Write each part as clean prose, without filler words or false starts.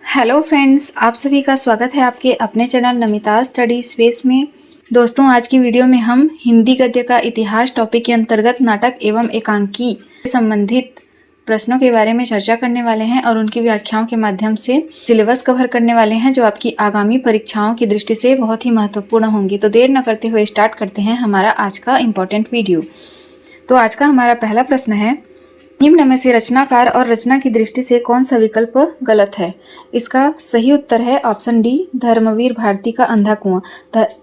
Hello friends, आप सभी का स्वागत है आपके अपने चैनल नमिता स्टडी स्पेस में। दोस्तों, आज की वीडियो में हम हिंदी गद्य का इतिहास टॉपिक के अंतर्गत नाटक एवं एकांकी से संबंधित प्रश्नों के बारे में चर्चा करने वाले हैं और उनकी व्याख्याओं के माध्यम से सिलेबस कवर करने वाले हैं जो आपकी आगामी परीक्षाओं की दृष्टि से बहुत ही महत्वपूर्ण होंगी। तो देर न करते हुए स्टार्ट करते हैं हमारा आज का इम्पोर्टेंट वीडियो। तो आज का हमारा पहला प्रश्न है, निम्न में से रचनाकार और रचना की दृष्टि से कौन सा विकल्प गलत है? इसका सही उत्तर है ऑप्शन डी, धर्मवीर भारती का अंधा कुआं।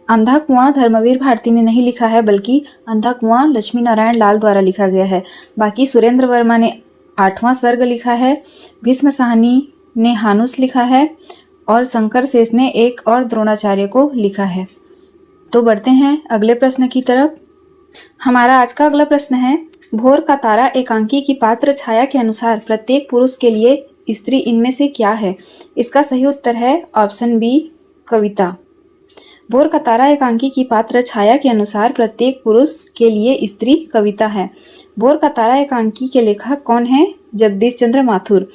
अंधा कुआं धर्मवीर भारती ने नहीं लिखा है, बल्कि अंधा कुआं लक्ष्मी नारायण लाल द्वारा लिखा गया है। बाकी सुरेंद्र वर्मा ने 8वां सर्ग लिखा है, भीष्म साहनी ने हानुस लिखा है और शंकर शेष ने एक और द्रोणाचार्य को लिखा है। तो बढ़ते हैं अगले प्रश्न की तरफ। हमारा आज का अगला प्रश्न है, भोर का तारा एकांकी की पात्र छाया के अनुसार प्रत्येक पुरुष के लिए स्त्री इनमें से क्या है? इसका सही उत्तर है ऑप्शन बी, कविता। भोर का तारा एकांकी की पात्र छाया के अनुसार प्रत्येक पुरुष के लिए स्त्री कविता है। भोर का तारा एकांकी के लेखक कौन है? जगदीश चंद्र माथुर।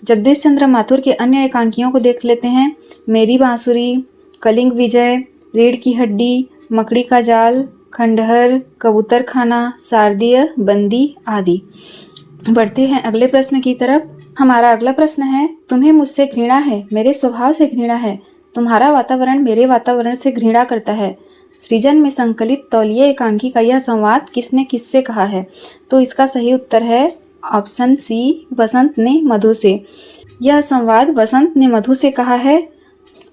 जगदीश चंद्र माथुर के अन्य एकांकियों को देख लेते हैं। मेरी बांसुरी, कलिंग विजय, रीढ़ की हड्डी, मकड़ी का जाल, खंडहर, कबूतर खाना, शारदीय, बंदी आदि। बढ़ते हैं अगले प्रश्न की तरफ। हमारा अगला प्रश्न है, तुम्हें मुझसे घृणा है, मेरे स्वभाव से घृणा है, तुम्हारा वातावरण मेरे वातावरण से घृणा करता है। सृजन में संकलित तौलिए एकांकी का यह संवाद किसने किससे कहा है? तो इसका सही उत्तर है ऑप्शन सी, वसंत ने मधु से। यह संवाद वसंत ने मधु से कहा है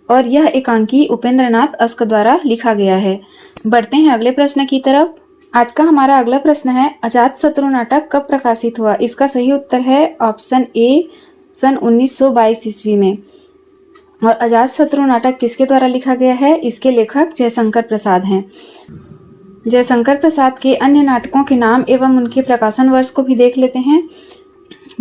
और यह एकांकी उपेंद्रनाथ अस्क द्वारा लिखा गया है। बढ़ते हैं अगले प्रश्न की तरफ। आज का हमारा अगला प्रश्न है, अजातशत्रु नाटक कब प्रकाशित हुआ? इसका सही उत्तर है ऑप्शन ए, सन 1922 ईस्वी में। और अजातशत्रु नाटक किसके द्वारा लिखा गया है? इसके लेखक जयशंकर प्रसाद हैं। जयशंकर प्रसाद के अन्य नाटकों के नाम एवं उनके प्रकाशन वर्ष को भी देख लेते हैं।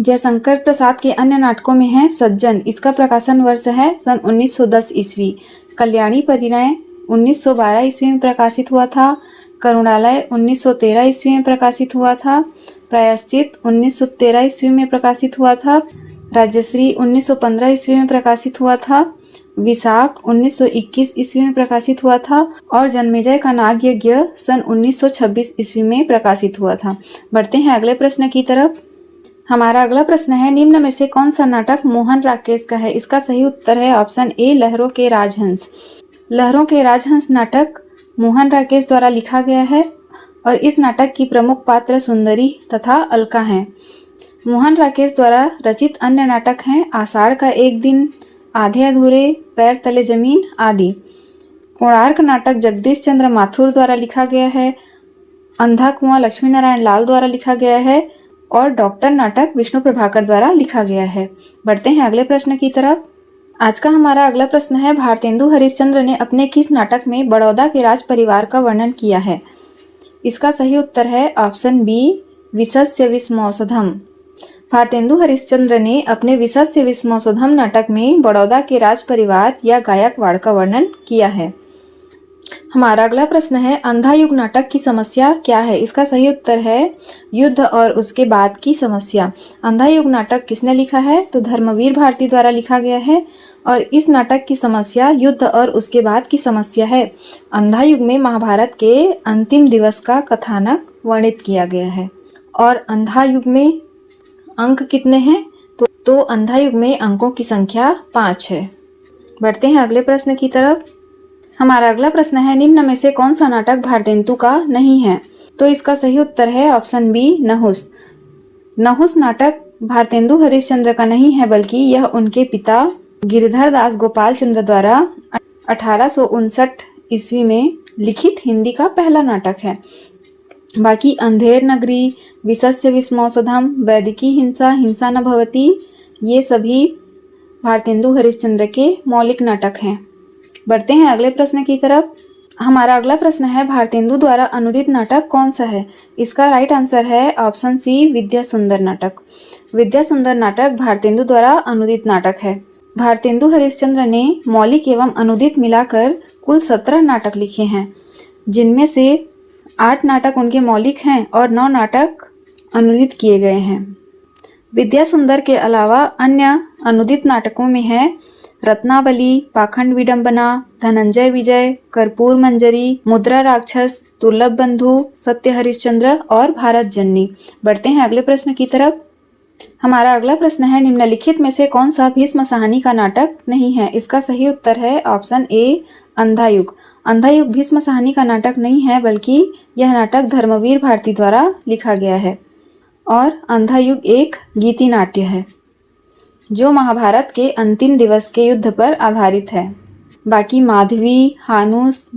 जयशंकर प्रसाद के अन्य नाटकों में है सज्जन, इसका प्रकाशन वर्ष है सन 1910 ईस्वी। कल्याणी परिणय 1912 ईस्वी में प्रकाशित हुआ था। करुणालय 1913 ईस्वी में प्रकाशित हुआ था। प्रायश्चित 1913 ईस्वी में प्रकाशित हुआ था। राजश्री 1915 ईस्वी में प्रकाशित हुआ था। विशाख 1921 ईस्वी में प्रकाशित हुआ था और जन्मेजय का नागयज्ञ सन 1926 ईस्वी में प्रकाशित हुआ था। बढ़ते हैं अगले प्रश्न की तरफ। हमारा अगला प्रश्न है, निम्न में से कौन सा नाटक मोहन राकेश का है? इसका सही उत्तर है ऑप्शन ए, लहरों के राजहंस। लहरों के राजहंस नाटक मोहन राकेश द्वारा लिखा गया है और इस नाटक की प्रमुख पात्र सुंदरी तथा अलका हैं। मोहन राकेश द्वारा रचित अन्य नाटक हैं आषाढ़ का एक दिन, आधे अधूरे, पैर तले जमीन आदि। कोणार्क नाटक जगदीश चंद्र माथुर द्वारा लिखा गया है। अंधा कुआं लक्ष्मी नारायण लाल द्वारा लिखा गया है और डॉक्टर नाटक विष्णु प्रभाकर द्वारा लिखा गया है। बढ़ते हैं अगले प्रश्न की तरफ। आज का हमारा अगला प्रश्न है, भारतेंदु हरिश्चंद्र ने अपने किस नाटक में बड़ौदा के राज परिवार का वर्णन किया है? इसका सही उत्तर है ऑप्शन बी, विशस्य विस्मौषधम। भारतेंदु हरिश्चंद्र ने अपने विशस्य विस्मौषधम नाटक में बड़ौदा के राज परिवार या गायकवाड़ का वर्णन किया है। हमारा अगला प्रश्न है, अंधा युग नाटक की समस्या क्या है? इसका सही उत्तर है युद्ध और उसके बाद की समस्या। अंधा युग नाटक किसने लिखा है? तो धर्मवीर भारती द्वारा लिखा गया है और इस नाटक की समस्या युद्ध और उसके बाद की समस्या है। अंधा युग में महाभारत के अंतिम दिवस का कथानक वर्णित किया गया है। और अंधा युग में अंक कितने हैं? तो अंधा युग में अंकों की संख्या 5 है। बढ़ते हैं अगले प्रश्न की तरफ। हमारा अगला प्रश्न है, निम्न में से कौन सा नाटक भारतेंदु का नहीं है? तो इसका सही उत्तर है ऑप्शन बी, नहुस। नहुस नाटक भारतेंदु हरिश्चंद्र का नहीं है, बल्कि यह उनके पिता गिरिधर दास गोपाल चंद्र द्वारा 1859 ईस्वी में लिखित हिंदी का पहला नाटक है। बाकी अंधेर नगरी, विशस्य विस्मौषधम, वैदिकी हिंसा, हिंसा न भवती, ये सभी भारतेंदु हरिश्चंद्र के मौलिक नाटक हैं। बढ़ते हैं अगले प्रश्न की तरफ। हमारा अगला प्रश्न है, भारतेंदु द्वारा अनुदित नाटक कौन सा है? इसका राइट आंसर है ऑप्शन सी, विद्या सुंदर नाटक। विद्या सुंदर नाटक भारतेंदु द्वारा अनुदित नाटक है। भारतेंदु हरिश्चंद्र ने मौलिक एवं अनुदित मिलाकर कुल 17 नाटक लिखे हैं, जिनमें से 8 नाटक उनके मौलिक हैं और 9 नाटक अनुदित किए गए हैं। विद्या सुंदर के अलावा अन्य अनुदित नाटकों में है रत्नावली, पाखंड विडंबना, धनंजय विजय, कर्पूर मंजरी, मुद्रा राक्षस, दुर्लभ बंधु, सत्य हरिश्चंद्र और भारत जननी। बढ़ते हैं अगले प्रश्न की तरफ। हमारा अगला प्रश्न है निम्नलिखित में से कौन सा भीष्म साहनी का नाटक नहीं है? इसका सही उत्तर है ऑप्शन ए अंधायुग। अंधायुग भीष्म साहनी का नाटक नहीं है, बल्कि यह नाटक धर्मवीर भारती द्वारा लिखा गया है और अंधायुग एक गीति नाट्य है जो महाभारत के अंतिम दिवस के युद्ध पर आधारित है। बाकी माधवी, हानूस,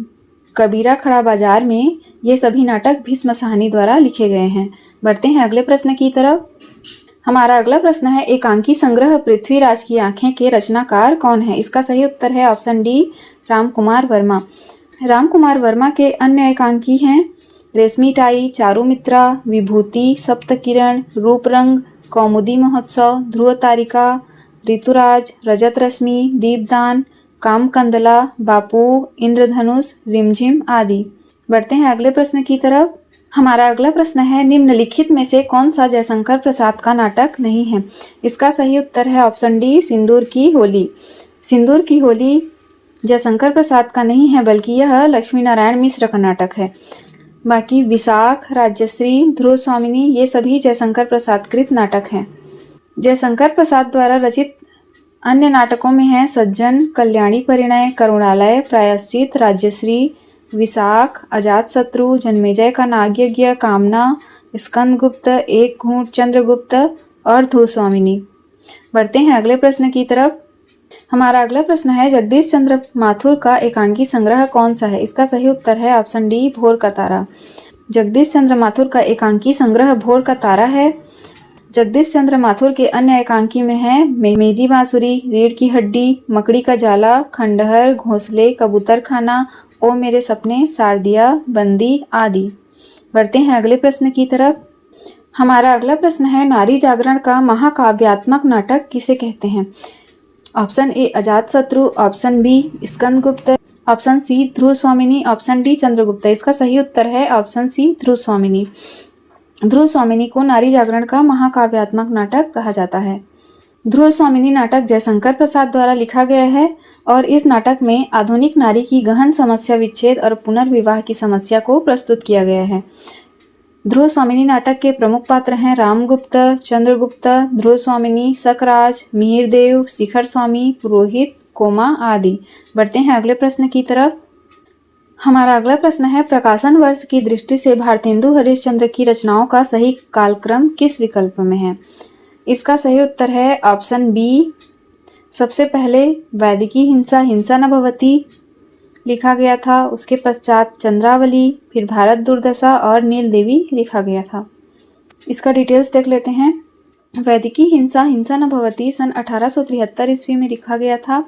कबीरा खड़ा बाजार में ये सभी नाटक भीष्म साहनी द्वारा लिखे गए हैं। बढ़ते हैं अगले प्रश्न की तरफ। हमारा अगला प्रश्न है एकांकी संग्रह पृथ्वीराज की आंखें के रचनाकार कौन है? इसका सही उत्तर है ऑप्शन डी रामकुमार वर्मा। रामकुमार वर्मा के अन्य एकांकी हैं रेशमी टाई, चारुमित्रा, विभूति, सप्तकिरण, रूपरंग, कौमुदी महोत्सव, ध्रुव तारिका, ऋतुराज, रजत रश्मि, दीपदान, कामकंदला, बापू, इंद्रधनुष, रिमझिम आदि। बढ़ते हैं अगले प्रश्न की तरफ। हमारा अगला प्रश्न है निम्नलिखित में से कौन सा जयशंकर प्रसाद का नाटक नहीं है? इसका सही उत्तर है ऑप्शन डी सिंदूर की होली। सिंदूर की होली जयशंकर प्रसाद का नहीं है, बल्कि यह लक्ष्मी नारायण मिश्र का नाटक है। बाकी विशाख, राज्यश्री, ध्रुव स्वामिनी ये सभी जयशंकर प्रसाद कृत नाटक हैं। जयशंकर प्रसाद द्वारा रचित अन्य नाटकों में हैं सज्जन, कल्याणी परिणय, करुणालय, प्रायश्चित, राज्यश्री, विशाख, अजातशत्रु, जन्मेजय का नागयज्ञ, कामना, स्कंदगुप्त, एक घूंट चंद्रगुप्त और ध्रुव स्वामिनी। बढ़ते हैं अगले प्रश्न की तरफ। हमारा अगला प्रश्न है जगदीश चंद्र माथुर का एकांकी संग्रह कौन सा है? इसका सही उत्तर है ऑप्शन डी भोर का तारा। जगदीश चंद्र माथुर का एकांकी संग्रह भोर का तारा है। जगदीश चंद्र माथुर के अन्य एकांकी में है मेरी बांसुरी, रीढ़ की हड्डी, मकड़ी का जाला, खंडहर, घोंसले, कबूतर खाना, ओ मेरे सपने, सारदिया, बंदी आदि। बढ़ते हैं अगले प्रश्न की तरफ। हमारा अगला प्रश्न है नारी जागरण का महाकाव्यात्मक नाटक किसे कहते हैं? Option A Ajatashatru, option B Skandagupta, option C Dhruvswamini, option D Chandragupta. इसका सही उत्तर है ऑप्शन सी ध्रुव स्वामिनी। ध्रुव स्वामिनी को नारी जागरण का महाकाव्यात्मक नाटक कहा जाता है। ध्रुव स्वामिनी नाटक जयशंकर प्रसाद द्वारा लिखा गया है और इस नाटक में आधुनिक नारी की गहन समस्या विच्छेद और पुनर्विवाह की समस्या को प्रस्तुत किया गया है। ध्रुव स्वामिनी नाटक के प्रमुख पात्र हैं रामगुप्त, चंद्रगुप्त, ध्रुव स्वामिनी, सकराज, मिहिरदेव, शिखर स्वामी, पुरोहित, कोमा आदि। बढ़ते हैं अगले प्रश्न की तरफ। हमारा अगला प्रश्न है प्रकाशन वर्ष की दृष्टि से भारतेंदु हरिश्चंद्र की रचनाओं का सही कालक्रम किस विकल्प में है? इसका सही उत्तर है ऑप्शन बी। सबसे पहले वैदिकी हिंसा, हिंसा न भवति लिखा गया था, उसके पश्चात चंद्रावली, फिर भारत दुर्दशा और नील देवी लिखा गया था। इसका डिटेल्स देख लेते हैं। वैदिकी हिंसा, हिंसा न भवति सन 1873 ईस्वी में लिखा गया था।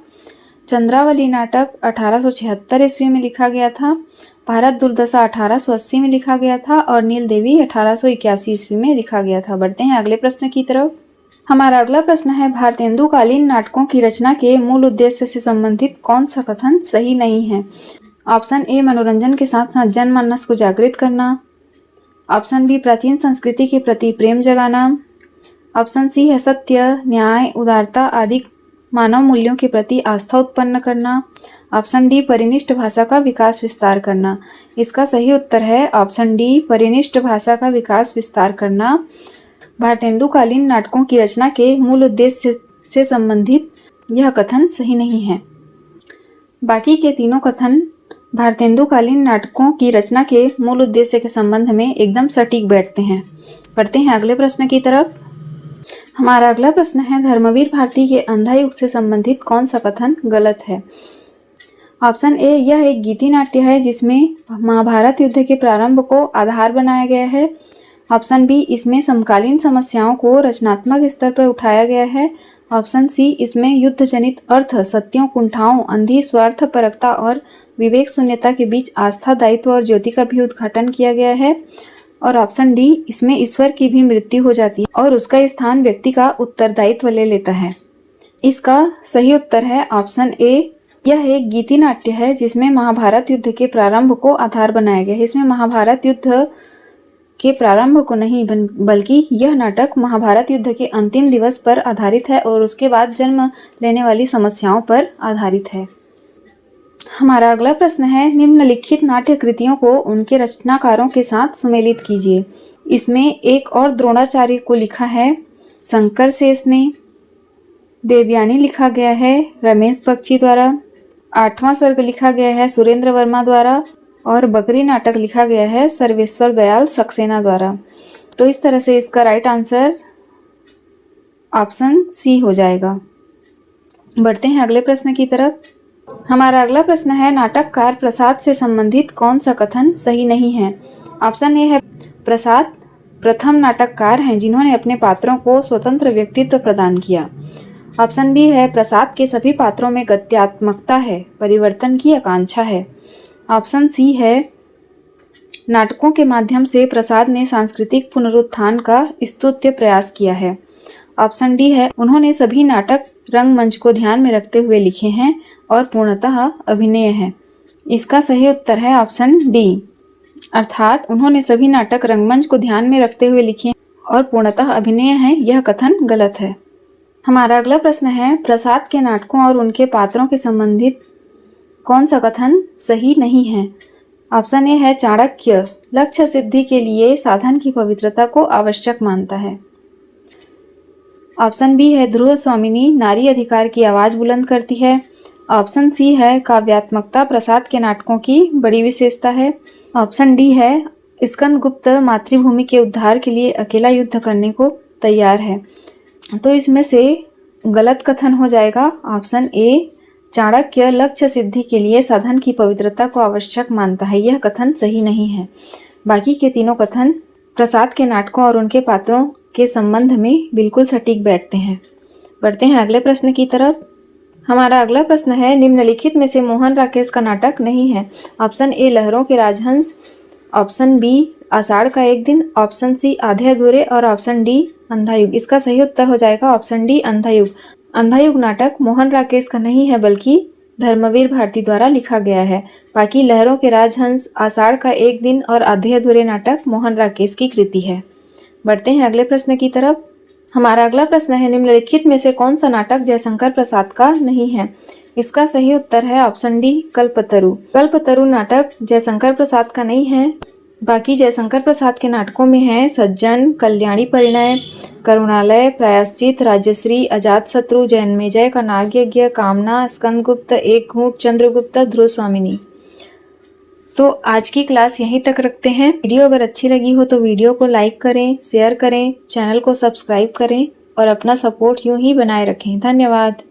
चंद्रावली नाटक 1876 ईस्वी में लिखा गया था। भारत दुर्दशा 1880 में लिखा गया था और नील देवी 1881 ईस्वी में लिखा गया था। बढ़ते हैं अगले प्रश्न की तरफ। हमारा अगला प्रश्न है भारतेंदु कालीन नाटकों की रचना के मूल उद्देश्य से संबंधित कौन सा कथन सही नहीं है? ऑप्शन ए मनोरंजन के साथ साथ जनमानस को जागृत करना, ऑप्शन बी प्राचीन संस्कृति के प्रति प्रेम जगाना, ऑप्शन सी है सत्य, न्याय, उदारता आदि मानव मूल्यों के प्रति आस्था उत्पन्न करना, ऑप्शन डी परिनिष्ठ भाषा का विकास विस्तार करना। इसका सही उत्तर है ऑप्शन डी परिनिष्ठ भाषा का विकास विस्तार करना। भारतेंदु कालीन नाटकों की रचना के मूल उद्देश्य से संबंधित यह कथन सही नहीं है। बाकी के तीनों कथन भारतेंदु कालीन नाटकों की रचना के मूल उद्देश्य के संबंध में एकदम सटीक बैठते हैं। पढ़ते हैं अगले प्रश्न की तरफ। हमारा अगला प्रश्न है धर्मवीर भारती के अंधायुग से संबंधित कौन सा कथन गलत है? ऑप्शन ए यह एक गीति नाट्य है जिसमें महाभारत युद्ध के प्रारंभ को आधार बनाया गया है। ऑप्शन बी इसमें समकालीन समस्याओं को रचनात्मक स्तर पर उठाया गया है। ऑप्शन सी इसमें युद्ध जनित अर्थ, सत्यों, कुंठाओं, अंधी स्वार्थपरकता और विवेक शून्यता के बीच आस्था, दायित्व और ज्योति का भी उद्घाटन किया गया है। और ऑप्शन डी इसमें ईश्वर की भी मृत्यु हो जाती है और उसका स्थान व्यक्ति का उत्तरदायित्व ले लेता है। इसका सही उत्तर है ऑप्शन ए। यह एक गीति नाट्य है जिसमें महाभारत युद्ध के प्रारंभ को आधार बनाया गया है। इसमें महाभारत युद्ध के प्रारंभ को नहीं बल्कि यह नाटक महाभारत युद्ध के अंतिम दिवस पर आधारित है और उसके बाद जन्म लेने वाली समस्याओं पर आधारित है। हमारा अगला प्रश्न है, निम्नलिखित नाट्य कृतियों को उनके रचनाकारों के साथ सुमेलित कीजिए। इसमें एक और द्रोणाचार्य को लिखा है शंकर शेष ने, देवयानी लिखा गया है रमेश बख्शी द्वारा, 8वां सर्ग लिखा गया है सुरेंद्र वर्मा द्वारा और बकरी नाटक लिखा गया है सर्वेश्वर दयाल सक्सेना द्वारा। तो इस तरह से इसका राइट आंसर ऑप्शन सी हो जाएगा। बढ़ते हैं अगले प्रश्न की तरफ। हमारा अगला प्रश्न है, नाटककार प्रसाद से संबंधित कौन सा कथन सही नहीं है। ऑप्शन ए है, प्रसाद प्रथम नाटककार हैं जिन्होंने अपने पात्रों को स्वतंत्र व्यक्तित्व प्रदान किया। ऑप्शन बी है, प्रसाद के सभी पात्रों में गत्यात्मकता है, परिवर्तन की आकांक्षा है। ऑप्शन सी है, नाटकों के माध्यम से प्रसाद ने सांस्कृतिक पुनरुत्थान का स्तुत्य प्रयास किया है। ऑप्शन डी है, उन्होंने सभी नाटक रंगमंच को ध्यान में रखते हुए लिखे हैं और पूर्णतः अभिनय है। इसका सही उत्तर है ऑप्शन डी, अर्थात उन्होंने सभी नाटक रंगमंच को ध्यान में रखते हुए लिखे और पूर्णतः अभिनय है, यह कथन गलत है। हमारा अगला प्रश्न है, प्रसाद के नाटकों और उनके पात्रों के संबंधित कौन सा कथन सही नहीं है। ऑप्शन ए है, चाणक्य लक्ष्य सिद्धि के लिए साधन की पवित्रता को आवश्यक मानता है। ऑप्शन बी है, ध्रुव स्वामिनी नारी अधिकार की आवाज़ बुलंद करती है। ऑप्शन सी है, काव्यात्मकता प्रसाद के नाटकों की बड़ी विशेषता है। ऑप्शन डी है, स्कंदगुप्त मातृभूमि के उद्धार के लिए अकेला युद्ध करने को तैयार है। तो इसमें से गलत कथन हो जाएगा ऑप्शन ए, चाणक्य लक्ष्य सिद्धि के लिए साधन की पवित्रता को आवश्यक मानता है, यह कथन सही नहीं है। बाकी के तीनों कथन प्रसाद के नाटकों और उनके पात्रों के संबंध में बिल्कुल सटीक बैठते हैं। बढ़ते हैं अगले प्रश्न की तरफ। हमारा अगला प्रश्न है, निम्नलिखित में से मोहन राकेश का नाटक नहीं है। ऑप्शन ए, लहरों के राजहंस। ऑप्शन बी, आषाढ़ का एक दिन। ऑप्शन सी, आधे अधूरे और ऑप्शन डी, अंधा युग। इसका सही उत्तर हो जाएगा ऑप्शन डी, अंधा युग। अंधा युग नाटक मोहन राकेश का नहीं है बल्कि धर्मवीर भारती द्वारा लिखा गया है। बाकी लहरों के राजहंस, आषाढ़ का एक दिन और आधे अधूरे नाटक मोहन राकेश की कृति है। बढ़ते हैं अगले प्रश्न की तरफ। हमारा अगला प्रश्न है, निम्नलिखित में से कौन सा नाटक जयशंकर प्रसाद का नहीं है। इसका सही उत्तर है ऑप्शन डी, कल्पतरु। कल्पतरु नाटक जयशंकर प्रसाद का नहीं है। बाकी जयशंकर प्रसाद के नाटकों में है सज्जन, कल्याणी परिणय, करुणालय, प्रायश्चित, राजश्री, अजातशत्रु, जन्मेजय का नागयज्ञ, कामना, स्कंदगुप्त, एक घूंट, चंद्रगुप्त, ध्रुव स्वामिनी। तो आज की क्लास यहीं तक रखते हैं। वीडियो अगर अच्छी लगी हो तो वीडियो को लाइक करें, शेयर करें, चैनल को सब्सक्राइब करें और अपना सपोर्ट यूं ही बनाए रखें। धन्यवाद।